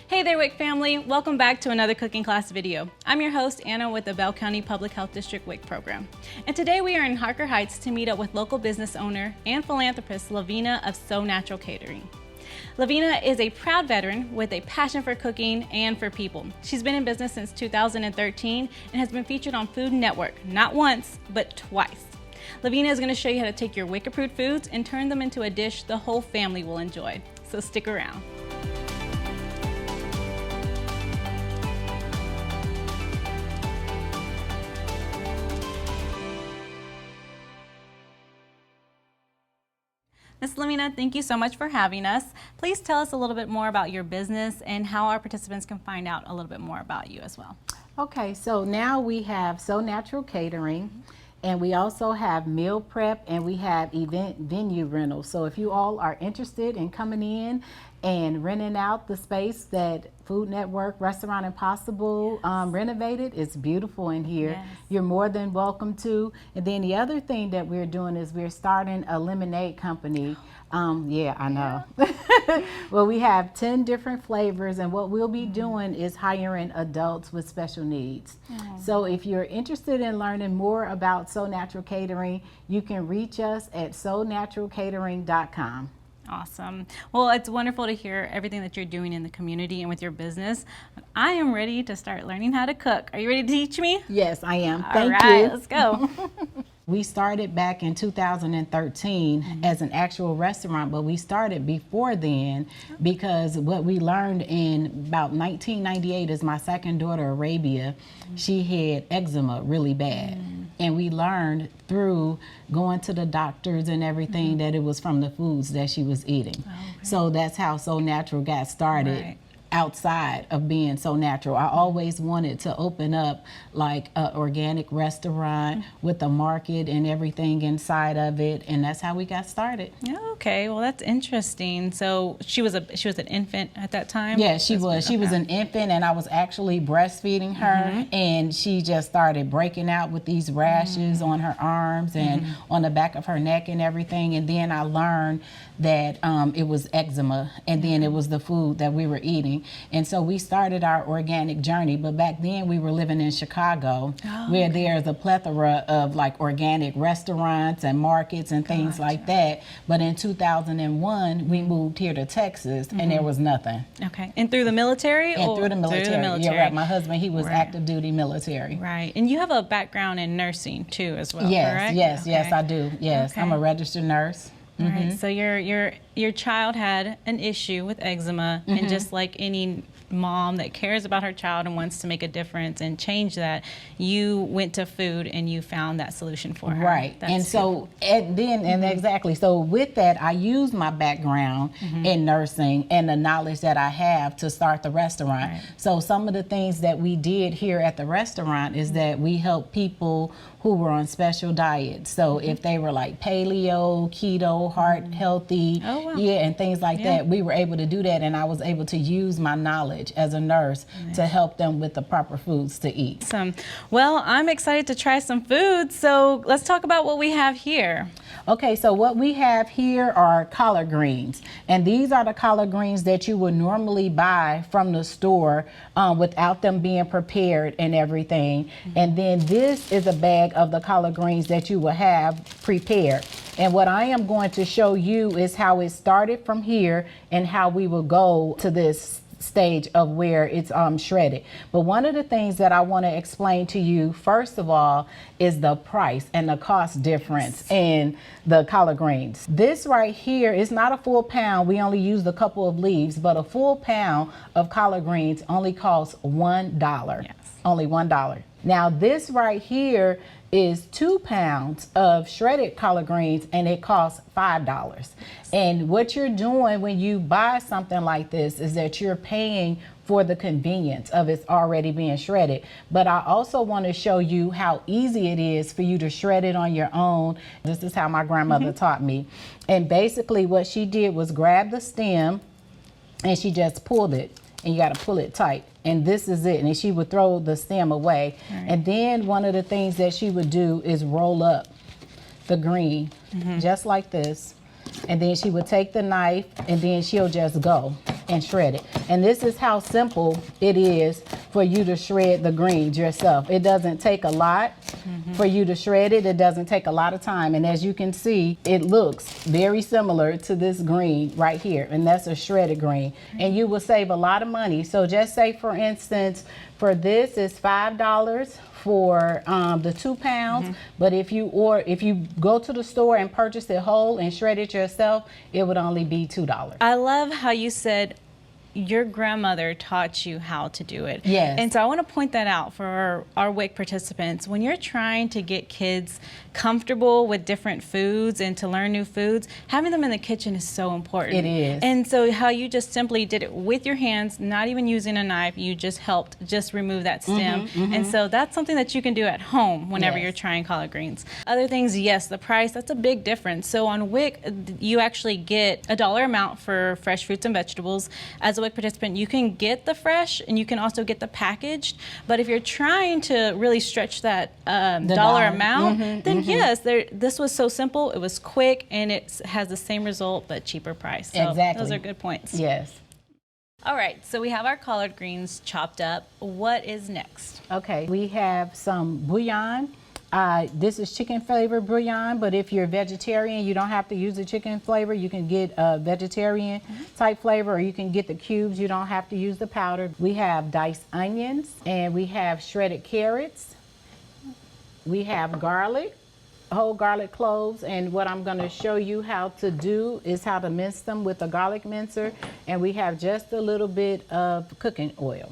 Hey there, WIC family. Welcome back to another cooking class video. I'm your host, Anna, with the Bell County Public Health District WIC program. And today we are in Harker Heights to meet up with local business owner and philanthropist Luvina of So Natural Catering. Luvina is a proud veteran with a passion for cooking and for people. She's been in business since 2013 and has been featured on Food Network, not once, but twice. Luvina is going to show you how to take your WIC-approved foods and turn them into a dish the whole family will enjoy. So stick around. Ms. Luvina, thank you so much for having us. Please tell us a little bit more about your business and how our participants can find out a little bit more about you as well. Okay, so now we have So Natural Catering, and we also have meal prep, and we have event venue rentals. So if you all are interested in coming in and renting out the space that Food Network Restaurant Impossible renovated, it's beautiful in here. Yes. You're more than welcome to. And then the other thing that we're doing is we're starting a lemonade company. Yeah, I know. Yeah. Well, we have 10 different flavors, and what we'll be doing is hiring adults with special needs. So if you're interested in learning more about So Natural Catering, you can reach us at sonaturalcatering.com. Awesome. Well, it's wonderful to hear everything that you're doing in the community and with your business. I am ready to start learning how to cook. Are you ready to teach me? Yes, I am. Thank you. All right, let's go. We started back in 2013 as an actual restaurant, but we started before then because what we learned in about 1998 is my second daughter, Arabia, she had eczema really bad. And we learned through going to the doctors and everything that it was from the foods that she was eating. So that's how So Natural got started. Right. Outside of being So Natural. I always wanted to open up like an organic restaurant with a market and everything inside of it, and that's how we got started. Okay, well that's interesting. So she was an infant at that time? Yeah, she was. She was an infant, and I was actually breastfeeding her, and she just started breaking out with these rashes on her arms and on the back of her neck and everything. And then I learned that it was eczema, and then it was the food that we were eating. And so we started our organic journey, but back then we were living in Chicago, where there's a plethora of like organic restaurants and markets and things like that. But in 2001, we moved here to Texas, and there was nothing. Okay, and through the military? And through the military. Through the military. Yeah, right. My husband, he was active duty military. Right, and you have a background in nursing too as well, yes, correct? Yes, yes, I do. Yes, I'm a registered nurse. All right, so your child had an issue with eczema, and just like any mom that cares about her child and wants to make a difference and change that, you went to food and you found that solution for her. Right. That's and so exactly. So with that, I used my background in nursing and the knowledge that I have to start the restaurant. Right. So some of the things that we did here at the restaurant is that we helped people who were on special diets. So if they were like paleo, keto, heart healthy, and things like that, we were able to do that, and I was able to use my knowledge as a nurse to help them with the proper foods to eat. Awesome. Well, I'm excited to try some food, so let's talk about what we have here. Okay, so what we have here are collard greens, and these are the collard greens that you would normally buy from the store without them being prepared and everything. And then this is a bag of the collard greens that you will have prepared. And what I am going to show you is how it started from here and how we will go to this stage of where it's shredded. But one of the things that I want to explain to you first of all is the price and the cost difference in the collard greens. This right here is not a full pound. We only used a couple of leaves, but a full pound of collard greens only costs $1. Yes. Only $1. Now this right here is 2 pounds of shredded collard greens, and it costs $5. And what you're doing when you buy something like this is that you're paying for the convenience of it's already being shredded. But I also want to show you how easy it is for you to shred it on your own. This is how my grandmother taught me. And basically what she did was grab the stem and she just pulled it, and you got to pull it tight. And this is it. And she would throw the stem away. Right. And then one of the things that she would do is roll up the green just like this. And then she would take the knife, and then she'll just go. and shred it. And this is how simple it is for you to shred the greens yourself. It doesn't take a lot for you to shred it. It doesn't take a lot of time. And as you can see, it looks very similar to this green right here. And that's a shredded green. And you will save a lot of money. So just say, for instance, for this is $5 for the 2 pounds, but if you go to the store and purchase it whole and shred it yourself, it would only be $2. I love how you said your grandmother taught you how to do it. Yes. And so I want to point that out for our WIC participants. When you're trying to get kids comfortable with different foods and to learn new foods, having them in the kitchen is so important. It is. And so how you just simply did it with your hands, not even using a knife, you just helped just remove that stem. And so that's something that you can do at home whenever you're trying collard greens. Other things, yes, the price, that's a big difference. So on WIC, you actually get a dollar amount for fresh fruits and vegetables. As a WIC participant, you can get the fresh and you can also get the packaged. But if you're trying to really stretch that dollar amount, then yes, this was so simple, it was quick, and it has the same result but cheaper price. So exactly. Those are good points. Yes. All right, so we have our collard greens chopped up. What is next? Okay, we have some bouillon. This is chicken flavored bouillon, but if you're vegetarian, you don't have to use the chicken flavor. You can get a vegetarian type flavor, or you can get the cubes. You don't have to use the powder. We have diced onions, and we have shredded carrots. We have garlic, whole garlic cloves, and what I'm going to show you how to do is how to mince them with a garlic mincer. And we have just a little bit of cooking oil.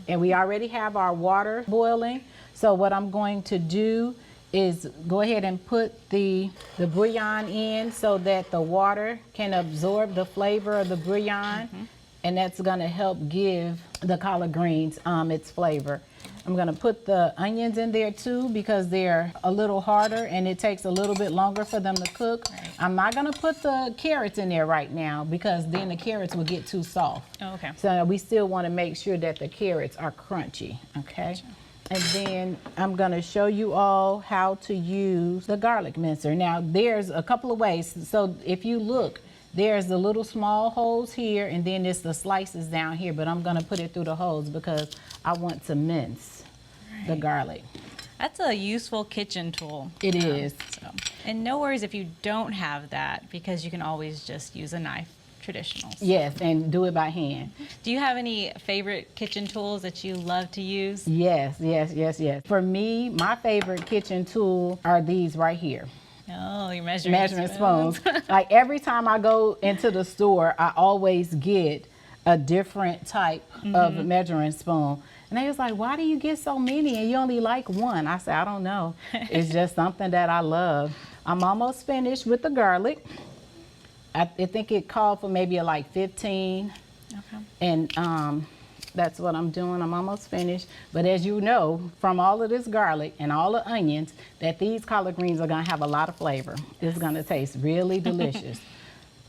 And we already have our water boiling. So what I'm going to do is go ahead and put the bouillon in so that the water can absorb the flavor of the bouillon. And that's going to help give the collard greens its flavor. I'm going to put the onions in there too because they're a little harder and it takes a little bit longer for them to cook. Right. I'm not going to put the carrots in there right now because then the carrots will get too soft. Oh, okay. So we still want to make sure that the carrots are crunchy, okay? Gotcha. And then I'm going to show you all how to use the garlic mincer. Now, there's a couple of ways. So if you look, there's the little small holes here, and then there's the slices down here, but I'm going to put it through the holes because I want to mince the garlic. That's a useful kitchen tool. It is. So. And no worries if you don't have that because you can always just use a knife. Traditional. Yes, and do it by hand. Do you have any favorite kitchen tools that you love to use? Yes. For me, my favorite kitchen tool are these right here. Oh, your measuring spoons. Like every time I go into the store, I always get a different type of measuring spoon. And they was like, why do you get so many and you only like one? I said, I don't know. It's just something that I love. I'm almost finished with the garlic. I think it called for maybe like 15. Okay. And that's what I'm doing. I'm almost finished. But as you know, from all of this garlic and all the onions, that these collard greens are going to have a lot of flavor. It's going to taste really delicious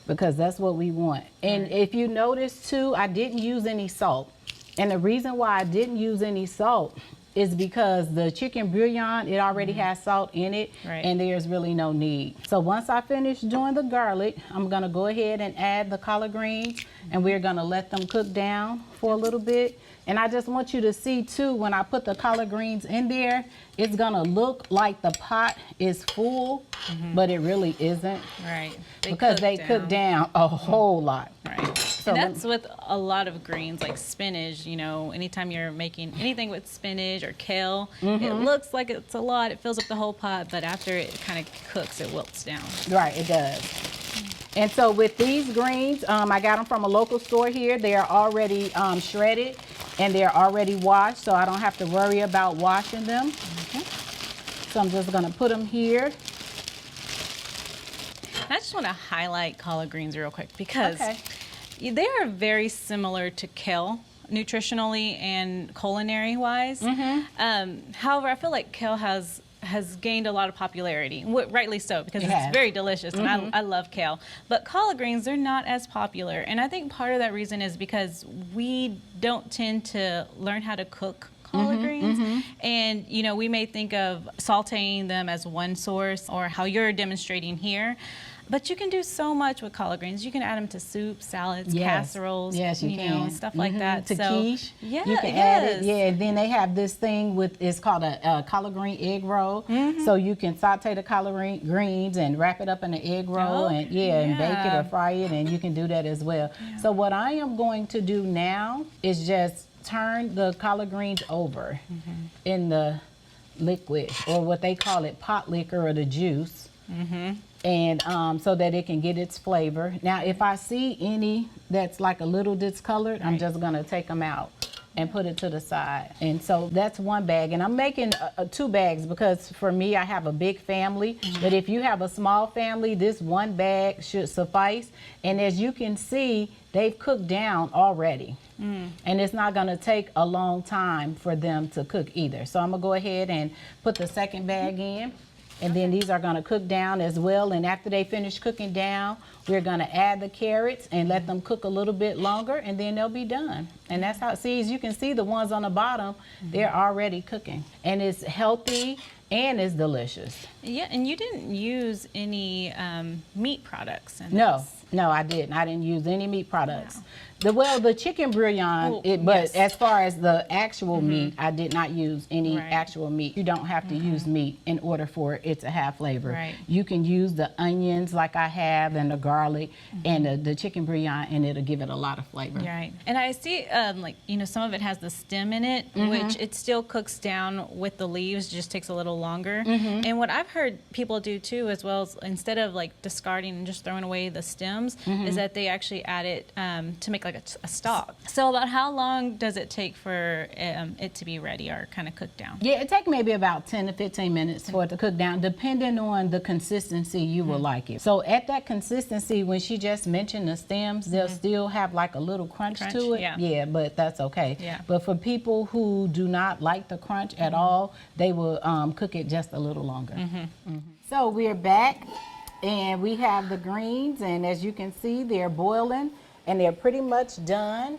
because that's what we want. And if you notice too, I didn't use any salt. And the reason why I didn't use any salt is because the chicken bouillon, it already has salt in it, and there's really no need. So once I finish doing the garlic, I'm gonna go ahead and add the collard greens, and we're gonna let them cook down for a little bit. And I just want you to see too, when I put the collard greens in there, it's gonna look like the pot is full, but it really isn't. Right. Because they cook down a whole lot. Right. So and that's with a lot of greens like spinach, you know, anytime you're making anything with spinach or kale, it looks like it's a lot, it fills up the whole pot, but after it kind of cooks, it wilts down. Right, it does. And so with these greens, I got them from a local store here. They are already shredded and they're already washed, so I don't have to worry about washing them. So I'm just gonna put them here. I just want to highlight collard greens real quick because they are very similar to kale nutritionally and culinary wise. However, I feel like kale has gained a lot of popularity, rightly so, because it's very delicious and I love kale. But collard greens, they're not as popular. And I think part of that reason is because we don't tend to learn how to cook collard greens. And, you know, we may think of sauteing them as one source or how you're demonstrating here. But you can do so much with collard greens. You can add them to soup, salads, casseroles, yes, you can. know, stuff like that. To quiche, yeah, you can add it. Yeah, and then they have this thing with, it's called a collard green egg roll. So you can saute the collard greens and wrap it up in an egg roll, and and bake it or fry it, and you can do that as well. So what I am going to do now is just turn the collard greens over in the liquid, or what they call it, pot liquor, or the juice. And so that it can get its flavor. Now, if I see any that's like a little discolored, I'm just gonna take them out and put it to the side. And so that's one bag, and I'm making 2 bags because for me, I have a big family. But if you have a small family, this one bag should suffice. And as you can see, they've cooked down already. And it's not gonna take a long time for them to cook either. So I'm gonna go ahead and put the second bag in. And then these are gonna cook down as well. And after they finish cooking down, we're gonna add the carrots and let them cook a little bit longer, and then they'll be done. And that's how, see, as you can see, the ones on the bottom, they're already cooking. And it's healthy and it's delicious. Yeah, and you didn't use any meat products in No, this. no, I didn't. I didn't use any meat products. The chicken bouillon, Well, but as far as the actual meat, I did not use any actual meat. You don't have to use meat in order for it to have flavor. You can use the onions like I have, and the garlic, and the chicken bouillon, and it'll give it a lot of flavor. Right. And I see, like, you know, some of it has the stem in it, which it still cooks down with the leaves, just takes a little longer. And what I've heard people do too, as well, as instead of like discarding and just throwing away the stems, is that they actually add it to make like a stock. So about how long does it take for it to be ready or kind of cooked down? Yeah, it takes maybe about 10 to 15 minutes for it to cook down, depending on the consistency you will like it. So at that consistency, when she just mentioned the stems, they'll still have like a little crunch to it. Yeah, but that's okay. But for people who do not like the crunch at all, they will cook it just a little longer. So we're back, and we have the greens, and as you can see, they're boiling. And they're pretty much done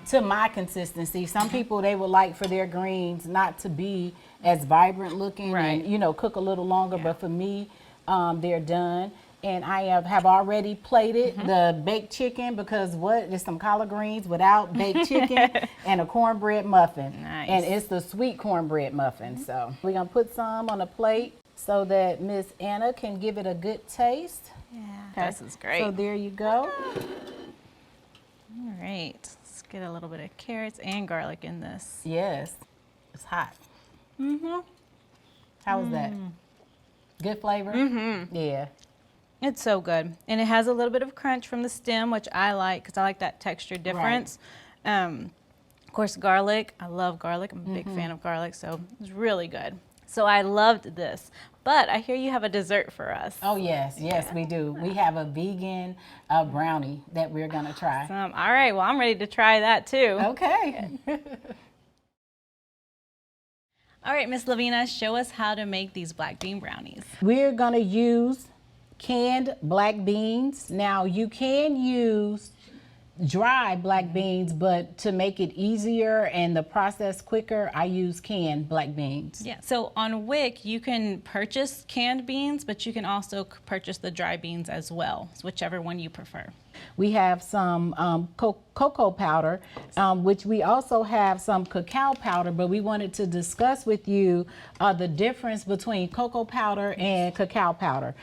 to my consistency. Some people, they would like for their greens not to be as vibrant looking and, you know, cook a little longer. But for me, they're done. And I have already plated the baked chicken, because there's some collard greens without baked chicken and a cornbread muffin. And it's the sweet cornbread muffin. So we're gonna put some on a plate so that Miss Anna can give it a good taste. Yeah, this is great. So there you go. All right, let's get a little bit of carrots and garlic in this. Yes, it's hot. How was that? Good flavor? Yeah. It's so good. And it has a little bit of crunch from the stem, which I like, because I like that texture difference. Of course, garlic. I love garlic. I'm a big fan of garlic, so it's really good. So I loved this. But I hear you have a dessert for us. Oh, yes. Yes, we do. We have a vegan brownie that we're going to try. Awesome. All right. Well, I'm ready to try that, too. Okay. All right, Miss Luvina, show us how to make these black bean brownies. We're going to use canned black beans. Now, you can use dry black beans, but to make it easier and the process quicker, I use canned black beans. Yeah, so on WIC, you can purchase canned beans, but you can also purchase the dry beans as well, whichever one you prefer. We have some cocoa powder, which we also have some cacao powder, but we wanted to discuss with you the difference between cocoa powder and cacao powder.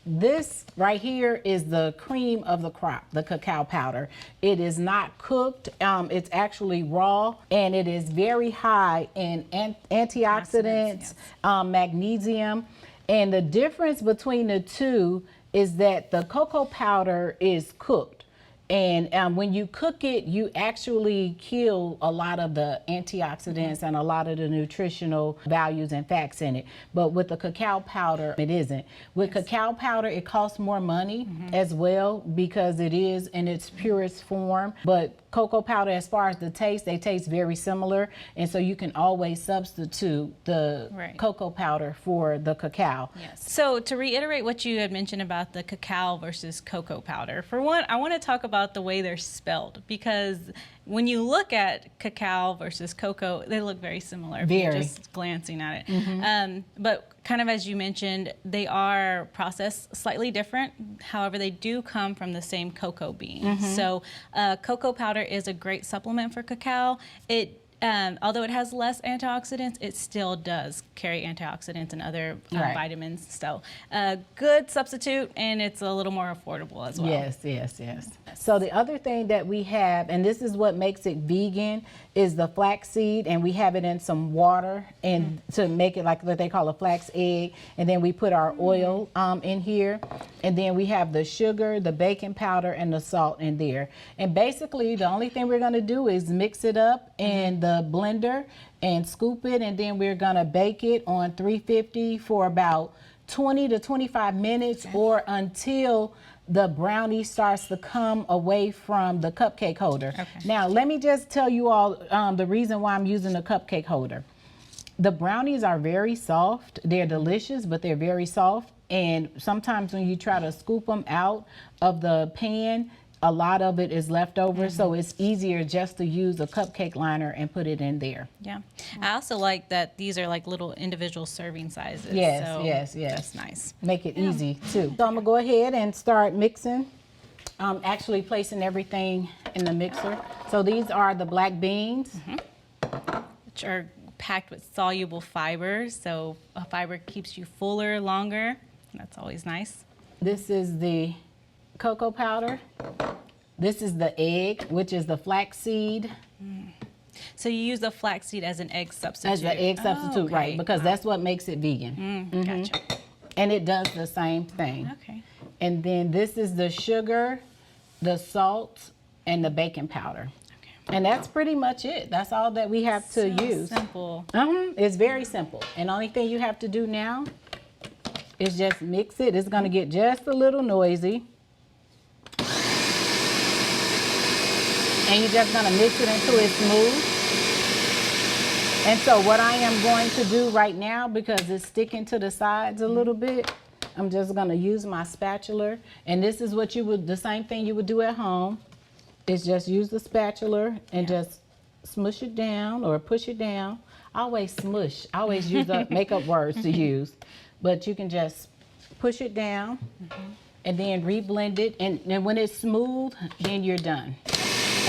This right here is the cream of the crop, the cacao powder. It is not cooked, it's actually raw, and it is very high in antioxidants, magnesium. And the difference between the two is that the cocoa powder is cooked. And when you cook it, you actually kill a lot of the antioxidants and a lot of the nutritional values and facts in it. But with the cacao powder, it isn't. With cacao powder, it costs more money as well, because it is in its purest form. But cocoa powder, as far as the taste, they taste very similar. And so you can always substitute the cocoa powder for the cacao. Yes. So to reiterate what you had mentioned about the cacao versus cocoa powder, for one, I want to talk about the way they're spelled, because when you look at cacao versus cocoa, they look very similar. If you're just glancing at it. But kind of as you mentioned, they are processed slightly different. However, they do come from the same cocoa bean. So cocoa powder is a great supplement for cacao. Although it has less antioxidants, it still does carry antioxidants and other vitamins. So good substitute, and it's a little more affordable as well. Yes. So the other thing that we have, and this is what makes it vegan, is the flaxseed, and we have it in some water and to make it like what they call a flax egg. And then we put our oil in here, and then we have the sugar, the baking powder, and the salt in there. And basically, the only thing we're going to do is mix it up in the blender and scoop it, and then we're going to bake it on 350 for about 20 to 25 minutes or until the brownie starts to come away from the cupcake holder. Now, let me just tell you all the reason why I'm using the cupcake holder. The brownies are very soft. They're delicious, but they're very soft. And sometimes when you try to scoop them out of the pan, a lot of it is left over, so it's easier just to use a cupcake liner and put it in there. Yeah. I also like that these are like little individual serving sizes. Yes. That's nice. Make it easy too. So I'm gonna go ahead and start mixing. Actually placing everything in the mixer. So these are the black beans. Which are packed with soluble fibers, so a fiber keeps you fuller longer. That's always nice. This is the cocoa powder. This is the egg, which is the flaxseed. So you use the flaxseed as an egg substitute? As an egg substitute, okay. right, because that's what makes it vegan. Gotcha. And it does the same thing. Okay. And then this is the sugar, the salt, and the baking powder. And that's pretty much it. That's all that we have to use. Simple. It's very simple. And the only thing you have to do now is just mix it. It's gonna get just a little noisy. And you're just gonna mix it until it's smooth. And so what I am going to do right now, because it's sticking to the sides a little bit, I'm just gonna use my spatula. And this is what you would, the same thing you would do at home, is just use the spatula and just smush it down or push it down. I always smush, I always use the makeup words to use. But you can just push it down and then reblend it. And when it's smooth, then you're done.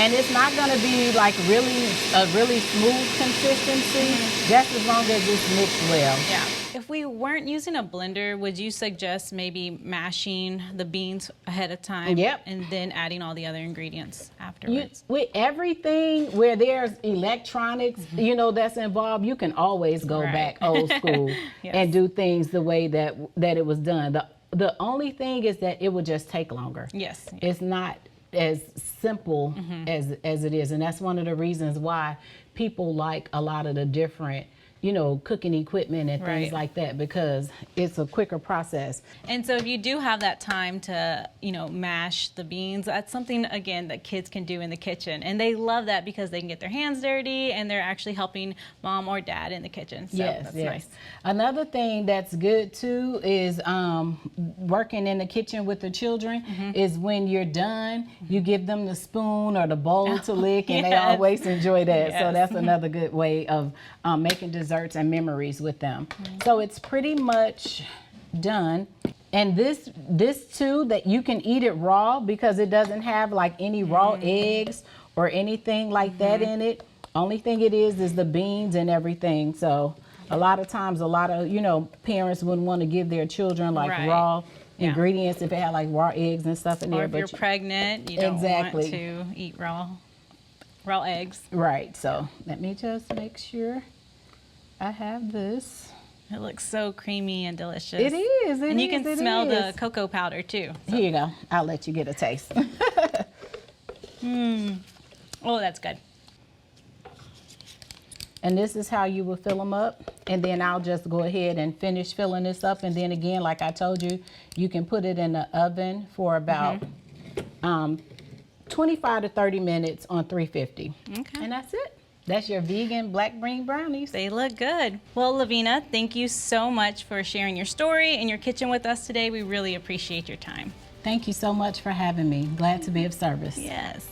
And it's not gonna be like a really smooth consistency, just as long as it's mixed well. Yeah. If we weren't using a blender, would you suggest maybe mashing the beans ahead of time? Yep. And then adding all the other ingredients afterwards? With everything where there's electronics, you know, that's involved, you can always go back old school and do things the way that it was done. The only thing is that it would just take longer. Yes. It's not as simple as it is, and that's one of the reasons why people like a lot of the different, you know, cooking equipment and things like that, because it's a quicker process. And so if you do have that time to, you know, mash the beans, that's something, again, that kids can do in the kitchen. And they love that because they can get their hands dirty and they're actually helping mom or dad in the kitchen. So that's nice. Another thing that's good too is working in the kitchen with the children is when you're done, you give them the spoon or the bowl to lick, and they always enjoy that. So that's another good way of making desserts and memories with them. So it's pretty much done. And this too, that you can eat it raw because it doesn't have like any raw eggs or anything like that in it. Only thing it is the beans and everything. So a lot of times, you know, parents wouldn't want to give their children like raw ingredients if it had like raw eggs and stuff in there. Or if you're pregnant, you don't want to eat raw eggs. Right. So let me just make sure I have this. It looks so creamy and delicious. It is. And you can smell the cocoa powder too. So. Here you go. I'll let you get a taste. Oh, that's good. And this is how you will fill them up. And then I'll just go ahead and finish filling this up. And then again, like I told you, you can put it in the oven for about 25 to 30 minutes on 350. Okay. And that's it. That's your vegan black bean brownies. They look good. Well, Luvina, thank you so much for sharing your story and your kitchen with us today. We really appreciate your time. Thank you so much for having me. Glad to be of service. Yes.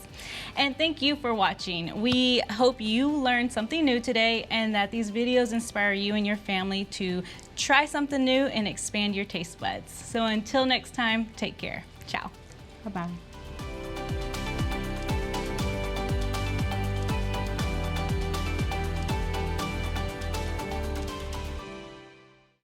And thank you for watching. We hope you learned something new today and that these videos inspire you and your family to try something new and expand your taste buds. So until next time, take care. Ciao. Bye-bye.